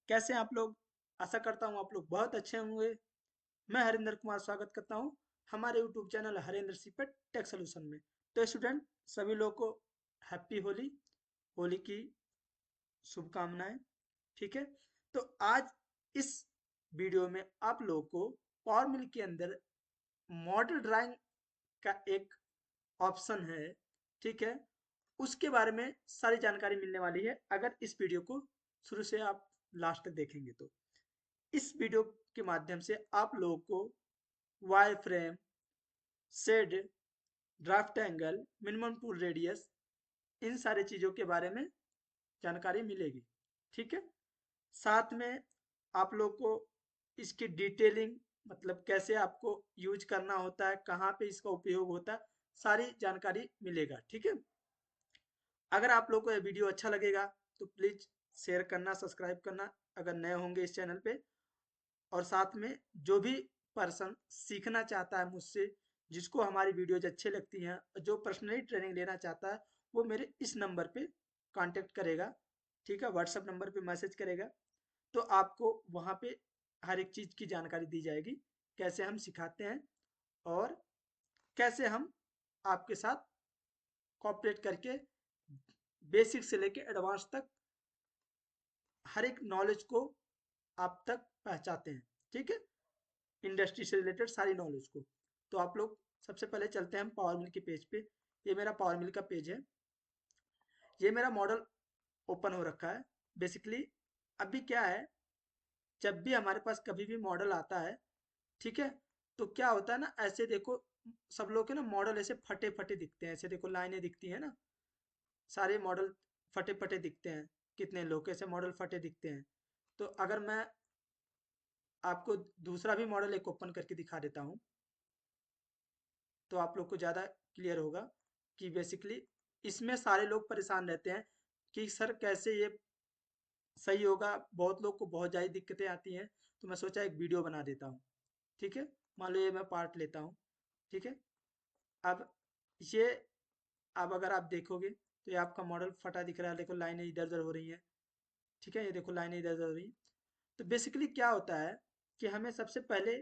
कैसे हैं आप लोग। आशा करता हूँ आप लोग बहुत अच्छे होंगे। मैं हरिंदर कुमार स्वागत करता हूँ हमारे यूट्यूब चैनल हरिंदर सिपेट टेक सोल्यूशन में। तो स्टूडेंट सभी लोग को हैप्पी होली, होली की शुभकामनाएं। ठीक है। तो आज इस वीडियो में आप लोगों को पावर मिल के अंदर मॉडल ड्राइंग का एक ऑप्शन है, ठीक है, उसके बारे में सारी जानकारी मिलने वाली है अगर इस वीडियो को शुरू से आप लास्ट तक देखेंगे। तो इस वीडियो के माध्यम से आप लोगों को wire frame, shade, draft angle, minimum tool radius, इन सारी चीज़ों के बारे में जानकारी मिलेगी। ठीक है। साथ में आप लोग को इसकी डिटेलिंग, मतलब कैसे आपको यूज करना होता है, कहाँ पे इसका उपयोग होता है, सारी जानकारी मिलेगा। ठीक है। अगर आप लोग को यह वीडियो अच्छा लगेगा तो प्लीज़ शेयर करना, सब्सक्राइब करना अगर नए होंगे इस चैनल पे। और साथ में जो भी पर्सन सीखना चाहता है मुझसे, जिसको हमारी वीडियोज अच्छे लगती हैं, जो पर्सनली ट्रेनिंग लेना चाहता है, वो मेरे इस नंबर पे कांटेक्ट करेगा। ठीक है, व्हाट्सएप नंबर पे मैसेज करेगा। तो आपको वहाँ पे हर एक चीज़ की जानकारी दी जाएगी, कैसे हम सिखाते हैं और कैसे हम आपके साथ कॉपरेट करके बेसिक से लेके एडवांस तक हर एक नॉलेज को आप तक पहुंचाते हैं। ठीक है, इंडस्ट्री से रिलेटेड सारी नॉलेज को। तो आप लोग सबसे पहले चलते हैं हम पावर मिल के पेज पे। ये मेरा पावर मिल का पेज है। ये मेरा मॉडल ओपन हो रखा है। बेसिकली अभी क्या है, जब भी हमारे पास कभी भी मॉडल आता है, ठीक है, तो क्या होता है ना, ऐसे देखो सब लोग के ना मॉडल ऐसे फटे फटे दिखते हैं। ऐसे देखो लाइनें दिखती हैं ना, सारे मॉडल फटे फटे दिखते हैं। कितने लोग ऐसे मॉडल फटे दिखते हैं। तो अगर मैं आपको दूसरा भी मॉडल एक ओपन करके दिखा देता हूँ तो आप लोग को ज़्यादा क्लियर होगा कि बेसिकली इसमें सारे लोग परेशान रहते हैं कि सर कैसे ये सही होगा। बहुत लोग को बहुत ज़्यादा दिक्कतें आती हैं। तो मैं सोचा एक वीडियो बना देता हूँ। ठीक है, मान लो ये मैं पार्ट लेता हूँ। ठीक है। अब ये, अब अगर आप देखोगे तो ये आपका मॉडल फटा दिख रहा है। देखो लाइनें इधर उधर हो रही हैं। ठीक है, ये देखो लाइनें इधर उधर हो रही हैं। तो बेसिकली क्या होता है कि हमें सबसे पहले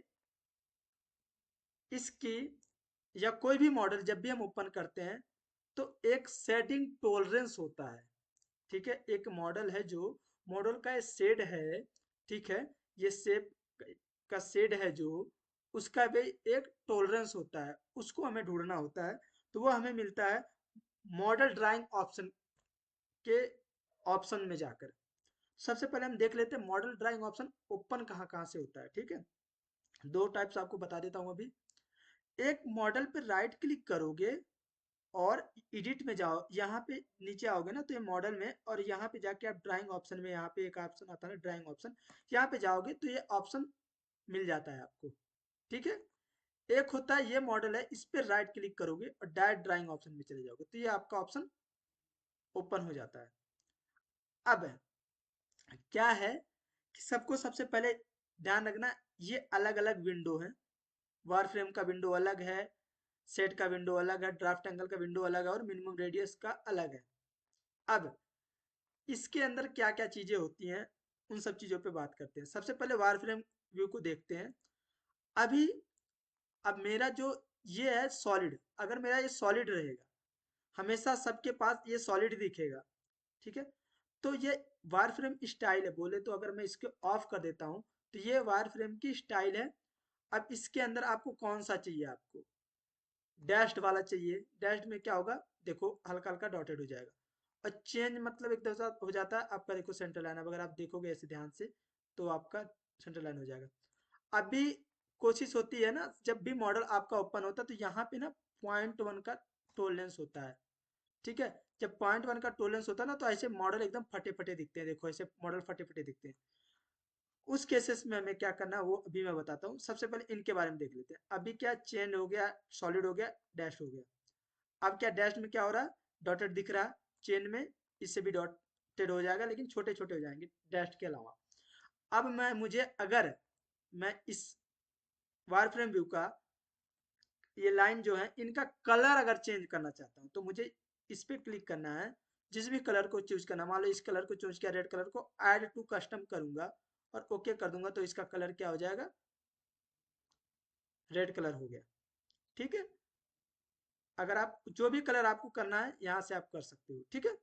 इसकी, या कोई भी मॉडल जब भी हम ओपन करते हैं तो एक शेडिंग टॉलरेंस होता है। ठीक है, एक मॉडल है जो मॉडल का शेड है। ठीक है, ये शेप का शेड है जो, उसका भी एक टॉलरेंस होता है, उसको हमें ढूंढना होता है। तो वो हमें मिलता है मॉडल ड्राइंग ऑप्शन के ऑप्शन में जाकर। सबसे पहले हम देख लेते हैं मॉडल ड्राइंग ऑप्शन ओपन कहाँ कहाँ से होता है। ठीक है, दो टाइप्स आपको बता देता हूँ अभी। एक मॉडल पे राइट क्लिक करोगे और एडिट में जाओ, यहाँ पे नीचे आओगे ना तो ये मॉडल में, और यहाँ पे जाके आप ड्राइंग ऑप्शन में, यहाँ पे एक ऑप्शन आता है ड्राइंग ऑप्शन, यहाँ पे जाओगे तो ये ऑप्शन मिल जाता है आपको। ठीक है, एक होता है ये मॉडल है, इस पे राइट क्लिक करोगे और डायरेक्ट ड्राइंग ऑप्शन में चले जाओगे तो ये आपका ऑप्शन ओपन हो जाता है। अब क्या है कि सबको सबसे पहले ध्यान रखना, ये अलग अलग विंडो है। वार फ्रेम का विंडो अलग है, सेट का विंडो अलग है, ड्राफ्ट एंगल का विंडो अलग है और मिनिमम रेडियस का अलग है। अब इसके अंदर क्या क्या चीजें होती हैं, उन सब चीजों पे बात करते हैं। सबसे पहले वार फ्रेम व्यू को देखते हैं। अभी अब मेरा जो ये है सॉलिड, अगर मेरा ये सॉलिड रहेगा, हमेशा सबके पास ये सॉलिड दिखेगा। ठीक है, तो ये वार फ्रेम स्टाइल है। बोले तो अगर मैं इसको ऑफ कर देता हूँ तो ये वार फ्रेम की स्टाइल है। अब इसके अंदर आपको कौन सा चाहिए, आपको डैश्ड वाला चाहिए। डैश्ड में क्या होगा, देखो हल्का हल्का डॉटेड हो जाएगा। और चेंज मतलब एकदम साथ हो जाता है आपका। देखो सेंटर लाइन, अब अगर आप देखोगे ऐसे ध्यान से तो आपका सेंटर लाइन हो जाएगा। अभी कोशिश होती है ना, जब भी मॉडल आपका ओपन होता है तो यहाँ पे ना .1 का टोलेंस होता है। ठीक है, जब .1 का टोलेंस होता है ना तो ऐसे मॉडल एकदम फटे फटे दिखते हैं। देखो ऐसे मॉडल फटे फटे दिखते हैं। उस केसेस में हमें क्या करना है वो अभी मैं बताता हूँ। सबसे पहले इनके बारे में देख लेते हैं। अभी क्या चेंज हो गया, सॉलिड हो गया, डैश हो गया। अब क्या डैश में क्या हो रहा है, डॉटेड दिख रहा है। चेन में इससे भी डॉटेड हो जाएगा लेकिन छोटे छोटे हो जाएंगे डैश के अलावा। अब मैं, मुझे अगर मैं इस वार फ्रेम व्यू का ये लाइन जो है इनका कलर अगर चेंज करना चाहता हूँ तो मुझे इस पे क्लिक करना है। जिस भी कलर को चूज करना, मान लो इस कलर को चूज किया, रेड कलर को, ऐड टू कस्टम करूंगा और ओके कर दूंगा तो इसका कलर क्या हो जाएगा, रेड कलर हो गया। ठीक है, अगर आप जो भी कलर आपको करना है यहाँ से आप कर सकते हो। ठीक है,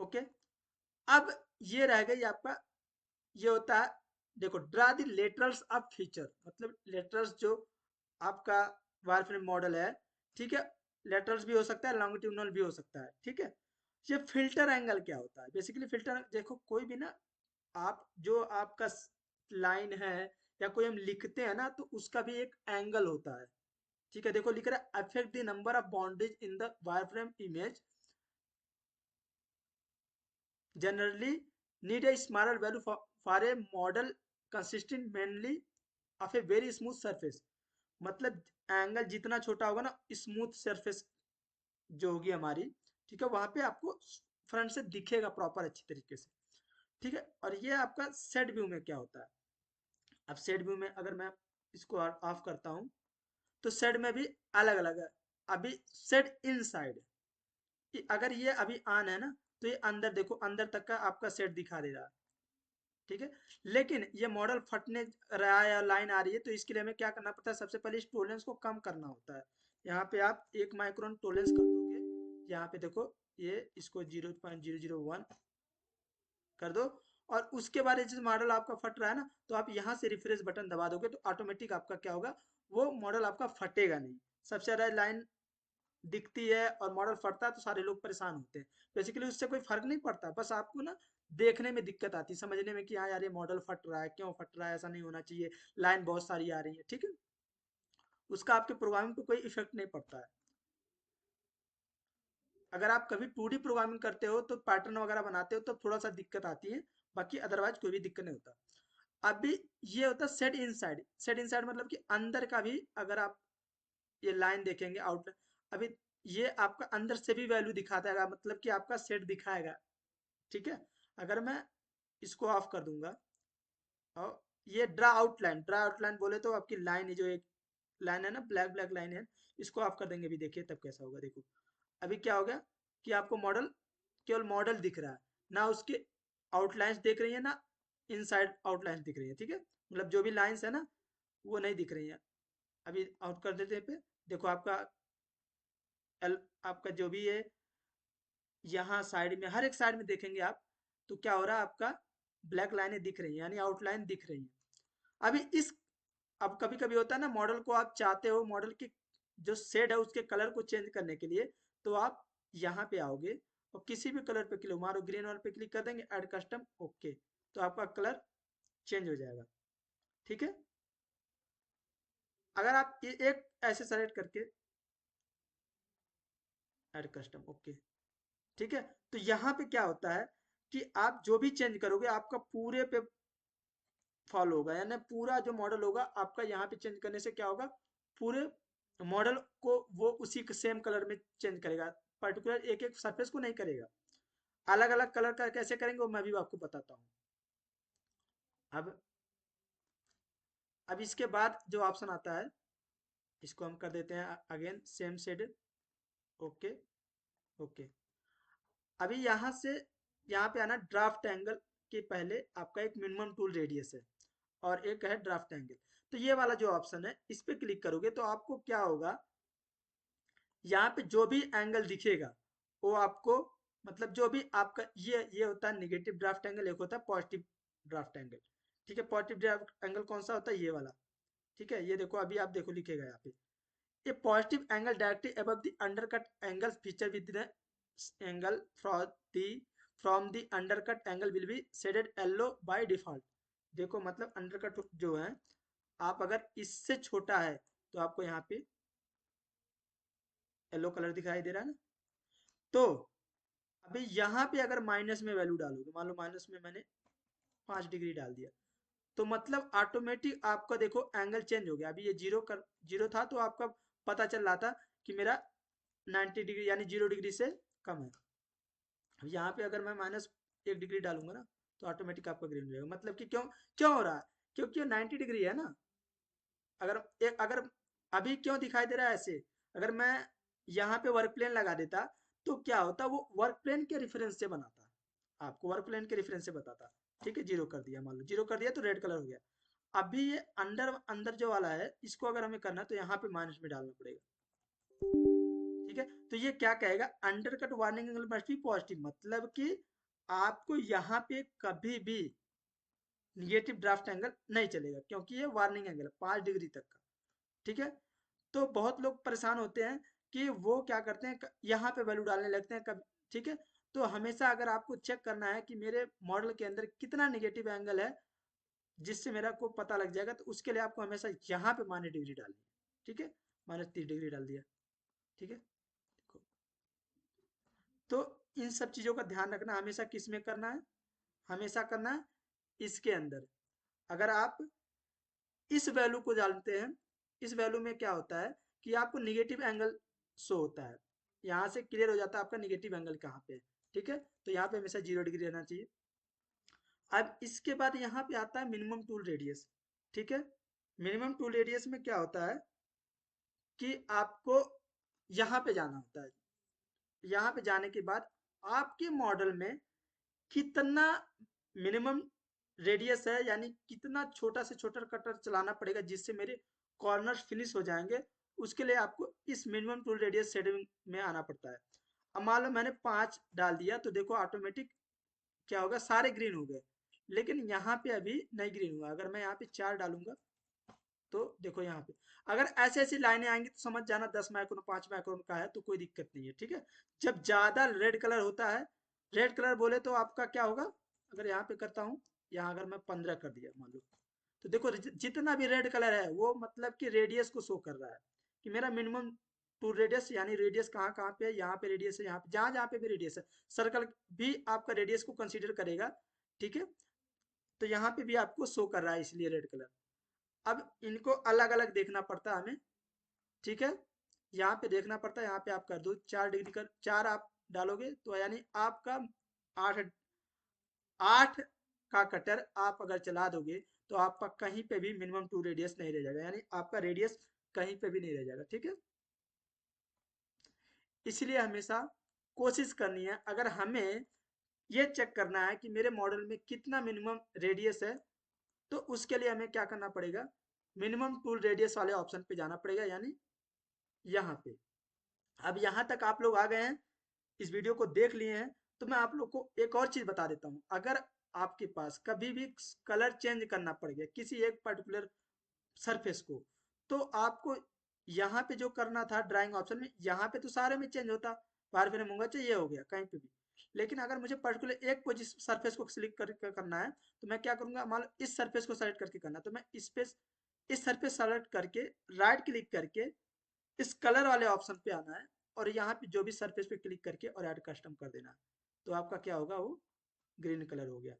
ओके। अब ये रह गई आपका, ये होता है, देखो draw the laterals of feature, मतलब लेटरल्स जो आपका वायरफ्रेम मॉडल है। ठीक है, लेटरल्स भी हो सकता है, लॉन्गिट्यूडनल भी हो सकता है। ठीक है, ये फिल्टर एंगल क्या होता है, बेसिकली फिल्टर, देखो कोई भी ना, आप जो आपका लाइन है या कोई हम लिखते हैं ना, तो उसका भी एक एंगल होता है। ठीक है, देखो लिख रहा है affect the number of boundaries in the wireframe image, generally need a smaller value for a model consisting mainly of a very smooth surface। मतलब एंगल जितना छोटा होगा ना, स्मूथ सरफेस जो होगी हमारी, ठीक है, वहां पे आपको फ्रंट से दिखेगा प्रॉपर अच्छी तरीके से। ठीक है, और ये आपका सेट व्यू में क्या होता है, अब सेट व्यू में अगर मैं इसको ऑफ करता हूं तो सेट में भी अलग अलग है। अभी सेट इन साइड, अगर ये अभी ऑन है ना, तो ये अंदर देखो, अंदर तक का आपका सेट दिखा दे रहा है। ठीक है, लेकिन ये मॉडल फटने रहा है या लाइन आ रही है, तो इसके लिए हमें क्या करना पड़ता है, सबसे पहले इस टोलेंस को कम करना होता है। यहाँ पे आप 1 माइक्रोन टोलेंस कर दोगे, यहाँ पे देखो ये इसको 0.001 कर दो, और उसके बाद जिस मॉडल आपका फट रहा है ना, तो आप यहाँ से रिफ्रेश बटन दबा दोगे तो ऑटोमेटिक आपका क्या होगा, वो मॉडल आपका फटेगा नहीं। सबसे ज्यादा लाइन दिखती है और मॉडल फटता है तो सारे लोग परेशान होते हैं। बेसिकली उससे कोई फर्क नहीं पड़ता, बस आपको ना देखने में दिक्कत आती है, समझने में कि हाँ यार ये मॉडल फट रहा है, क्यों फट रहा है, ऐसा नहीं होना चाहिए, लाइन बहुत सारी आ रही है। ठीक है, उसका आपके प्रोग्रामिंग पे कोई इफेक्ट नहीं पड़ता है। अगर आप कभी 2D प्रोग्रामिंग करते हो तो पैटर्न वगैरह बनाते हो तो थोड़ा सा दिक्कत आती है, बाकी अदरवाइज कोई भी दिक्कत नहीं होता। अभी ये होता है सेट इनसाइड, सेट इनसाइड मतलब कि अंदर का भी, अगर आप ये लाइन देखेंगे आउटलाइन, अभी ये आपका अंदर से भी वैल्यू दिखाता है, मतलब कि आपका सेट दिखाएगा। ठीक है, अगर मैं इसको ऑफ कर दूंगा और ये ड्रा आउटलाइन बोले तो आपकी लाइन है, जो एक लाइन है ना, ब्लैक ब्लैक लाइन है, इसको ऑफ कर देंगे, भी देखिए तब कैसा होगा। देखो अभी क्या हो गया कि आपको मॉडल, केवल मॉडल दिख रहा है, ना उसके आउटलाइंस दिख रही है, ना इनसाइड आउटलाइंस दिख रही है। ठीक है, मतलब जो भी लाइंस है ना, वो नहीं दिख रही है। अभी आउट कर देते हैं पे, देखो आपका एल, आपका जो भी है यहाँ साइड में, हर एक साइड में देखेंगे आप, तो क्या हो रहा है, आपका ब्लैक लाइनें दिख रही हैं, यानी आउटलाइन दिख रही है। अभी इस, अब कभी कभी होता है ना, मॉडल को आप चाहते हो, मॉडल की जो शेड है उसके कलर को चेंज करने के लिए, तो आप यहाँ पे आओगे और किसी भी कलर पे क्लिक मारो, ग्रीन वाले पे क्लिक कर देंगे, ऐड कस्टम, ओके, तो आपका कलर चेंज हो जाएगा। ठीक है, अगर आप ये एक ऐसे सेलेक्ट करके ऐड कस्टम, ओके, ठीक है, तो यहाँ पे क्या होता है कि आप जो भी चेंज करोगे आपका पूरे पे फॉलो होगा, यानी पूरा जो मॉडल होगा आपका, यहाँ पे चेंज करने से क्या होगा, पूरे मॉडल को वो उसी सेम कलर में चेंज करेगा, पर्टिकुलर एक एक सरफेस को नहीं करेगा। अलग अलग कलर का कैसे करेंगे वो मैं भी आपको बताता हूँ। अब अब इसके बाद जो ऑप्शन आता है, इसको हम कर देते हैं again same shade, okay, okay. अभी यहाँ से यहाँ पे आना, ड्राफ्ट एंगल के पहले आपका एक मिनिमम टूल रेडियस है और एक है ड्राफ्ट एंगल। तो ये वाला जो ऑप्शन है इस पे क्लिक करोगे तो आपको क्या होगा, यहाँ पे जो भी एंगल दिखेगा वो आपको, मतलब जो भी आपका ये होता है निगेटिव ड्राफ्ट एंगल, एक होता है पॉजिटिव ड्राफ्ट एंगल। ठीक है, पॉजिटिव ड्राफ्ट एंगल कौन सा होता है, ये वाला। ठीक है, ये देखो अभी आप देखो लिखेगा यहाँ पे, a positive angle directly above the undercut angle feature with the angle from the undercut angle will be shaded yellow by default. देखो मतलब अंडरकट जो है, आप अगर इससे छोटा है तो आपको यहाँ पे येलो कलर दिखाई दे रहा है ना। तो अभी यहाँ पे अगर माइनस में वैल्यू डालोगे, मान लो माइनस में मैंने 5 डिग्री डाल दिया, तो मतलब ऑटोमेटिक आपका देखो एंगल चेंज हो गया। अभी ये जीरो था तो आपका पता चल रहा था कि मेरा 90 डिग्री यानी 0 डिग्री से कम है। अब यहाँ पे अगर मैं -1 डिग्री डालूंगा ना, तो ऑटोमेटिक आपका ग्रीन हो जाएगा। मतलब कि क्यों क्यों हो रहा है, क्योंकि ये 90 डिग्री है ना। अगर अभी क्यों दिखाई दे रहा है ऐसे, अगर मैं यहाँ पे वर्क प्लेन लगा देता तो क्या होता, वो वर्क प्लेन के रेफरेंस से बनाता, आपको वर्क प्लेन के रेफरेंस से बताता। ठीक है, जीरो कर दिया, मान लो जीरो कर दिया तो रेड कलर हो गया। अभी ये अंडर अंदर जो वाला है, इसको अगर हमें करना है तो यहाँ पे माइनस में डालना पड़ेगा। ठीक है, तो ये क्या कहेगा, under cut warning angle must be positive, मतलब कि आपको यहाँ पे कभी भी निगेटिव ड्राफ्ट एंगल नहीं चलेगा, क्योंकि ये वार्निंग एंगल है 5 डिग्री तक का। ठीक है, तो बहुत लोग परेशान होते हैं कि वो क्या करते हैं, यहाँ पे वैल्यू डालने लगते हैं कभी। ठीक है, तो हमेशा अगर आपको चेक करना है कि मेरे मॉडल के अंदर कितना निगेटिव एंगल है, जिससे मेरा को पता लग जाएगा, तो उसके लिए आपको हमेशा यहाँ पे -डिग्री डालनी है। ठीक है, -30 डिग्री डाल दिया। ठीक है, तो इन सब चीज़ों का ध्यान रखना, हमेशा किस में करना है, हमेशा करना है इसके अंदर। अगर आप इस वैल्यू को जानते हैं, इस वैल्यू में क्या होता है कि आपको निगेटिव एंगल शो होता है, यहाँ से क्लियर हो जाता है आपका निगेटिव एंगल कहाँ पे है। ठीक है, तो यहाँ पे हमेशा 0 डिग्री रहना चाहिए। अब इसके बाद यहाँ पे आता है मिनिमम टूल रेडियस। ठीक है, मिनिमम टूल रेडियस में क्या होता है कि आपको यहाँ पे जाना होता है। यहाँ पे जाने के बाद आपके मॉडल में कितना मिनिमम रेडियस है, यानी कितना छोटा से छोटा कटर चलाना पड़ेगा जिससे मेरे कॉर्नर फिनिश हो जाएंगे, उसके लिए आपको इस मिनिमम टूल रेडियस शेडिंग में आना पड़ता है। अब मान लो मैंने 5 डाल दिया, तो देखो ऑटोमेटिक क्या होगा, सारे ग्रीन हो गए, लेकिन यहाँ पे अभी नहीं ग्रीन हुआ। अगर मैं यहाँ पे 4 डालूंगा तो देखो यहाँ पे, अगर ऐसे ऐसी लाइनें आएंगी तो समझ जाना 10 माइक्रोन 5 माइक्रोन का है, तो कोई दिक्कत नहीं है। ठीक है, जब ज्यादा रेड कलर होता है, रेड कलर बोले तो आपका क्या होगा, अगर यहाँ पे करता हूँ, यहाँ अगर मैं 15 कर दिया मान लो, तो देखो जितना भी रेड कलर है वो मतलब कि रेडियस को शो कर रहा है कि मेरा मिनिमम टू रेडियस, यानी रेडियस कहाँ कहाँ पे है, यहाँ पे रेडियस है, यहाँ पे जहाँ जहाँ पे भी रेडियस है, सर्कल भी आपका रेडियस को कंसीडर करेगा। ठीक है, तो यहाँ पे भी आपको शो कर रहा है, इसलिए रेड कलर। अब इनको अलग अलग देखना पड़ता है हमें। ठीक है, यहाँ पे देखना पड़ता है, यहाँ पे आप कर दो 4 डिग्री कर, 4 आप डालोगे तो यानी आपका 8 8 का कटर आप अगर चला दोगे तो आपका कहीं पे भी मिनिमम टू रेडियस नहीं रह जाएगा, यानी आपका रेडियस कहीं पे भी नहीं रह जाएगा। ठीक है, इसलिए हमेशा कोशिश करनी है, अगर हमें ये चेक करना है कि मेरे मॉडल में कितना मिनिमम रेडियस है, तो उसके लिए हमें क्या करना पड़ेगा, मिनिमम टूल रेडियस वाले ऑप्शन पे जाना पड़ेगा, यानी यहाँ पे। अब यहाँ तक आप लोग आ गए हैं, इस वीडियो को देख लिए हैं, तो मैं आप लोग को एक और चीज बता देता हूँ। अगर आपके पास कभी भी कलर चेंज करना पड़ गया किसी एक पर्टिकुलर सरफेस को, तो आपको यहाँ पे जो करना था ड्राइंग ऑप्शन में, यहाँ पे तो सारे में चेंज होता, बाहर फिर मूंगा चाहिए हो गया कहीं पे भी। लेकिन अगर मुझे पर्टिकुलर एक पोजिशन सरफेस को सिलेक्ट करके करना है, तो मैं क्या करूंगा, मान लो इस सरफेस को सेलेक्ट करके करना, तो मैं इस सरफेस सेलेक्ट करके राइट क्लिक करके इस कलर वाले ऑप्शन पे आना है, और यहाँ पे जो भी सरफेस पे क्लिक करके और ऐड कस्टम कर देना है, तो आपका क्या होगा, वो ग्रीन कलर हो गया।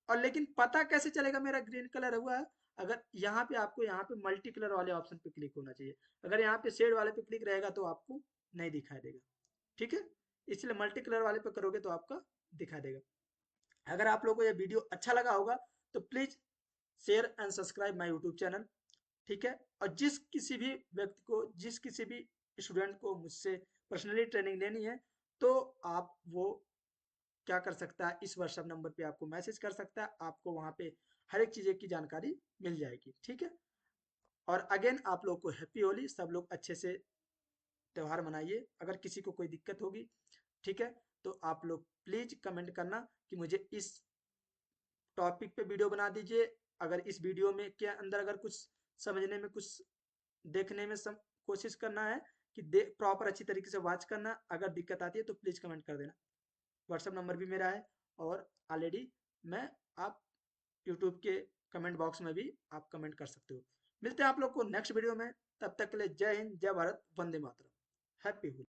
और लेकिन पता कैसे चलेगा मेरा ग्रीन कलर हुआ है, अगर यहाँ पे आपको यहाँ पे मल्टी कलर वाले ऑप्शन पे क्लिक होना चाहिए। अगर यहाँ पे शेड वाले पे क्लिक रहेगा तो आपको नहीं दिखाई देगा। ठीक है, इसलिए मल्टी कलर वाले पे करोगे तो आपका दिखा देगा। अगर आप लोगों को यह वीडियो अच्छा लगा होगा तो please share and subscribe my YouTube channel. ठीक है, और जिस किसी भी व्यक्ति को, जिस किसी भी स्टूडेंट को मुझसे पर्सनली ट्रेनिंग लेनी है, तो आप वो क्या कर सकता है, इस व्हाट्सएप नंबर पे आपको मैसेज कर सकता है, आपको वहां पे हर एक चीज़ की जानकारी मिल जाएगी। ठीक है, और अगेन आप लोग को हैप्पी होली, सब लोग अच्छे से त्यौहार मनाइए। अगर किसी को कोई दिक्कत होगी, ठीक है, तो आप लोग प्लीज कमेंट करना कि मुझे इस टॉपिक पे वीडियो बना दीजिए। अगर इस वीडियो में के अंदर अगर कुछ समझने में, कुछ देखने में कोशिश करना है कि प्रॉपर अच्छी तरीके से वॉच करना, अगर दिक्कत आती है तो प्लीज कमेंट कर देना। व्हाट्सएप नंबर भी मेरा है, और ऑलरेडी मैं आप यूट्यूब के कमेंट बॉक्स में भी आप कमेंट कर सकते हो। मिलते हैं आप लोग को नेक्स्ट वीडियो में, तब तक के लिए जय हिंद, जय भारत, वंदे मातरम, हैप्पी होली।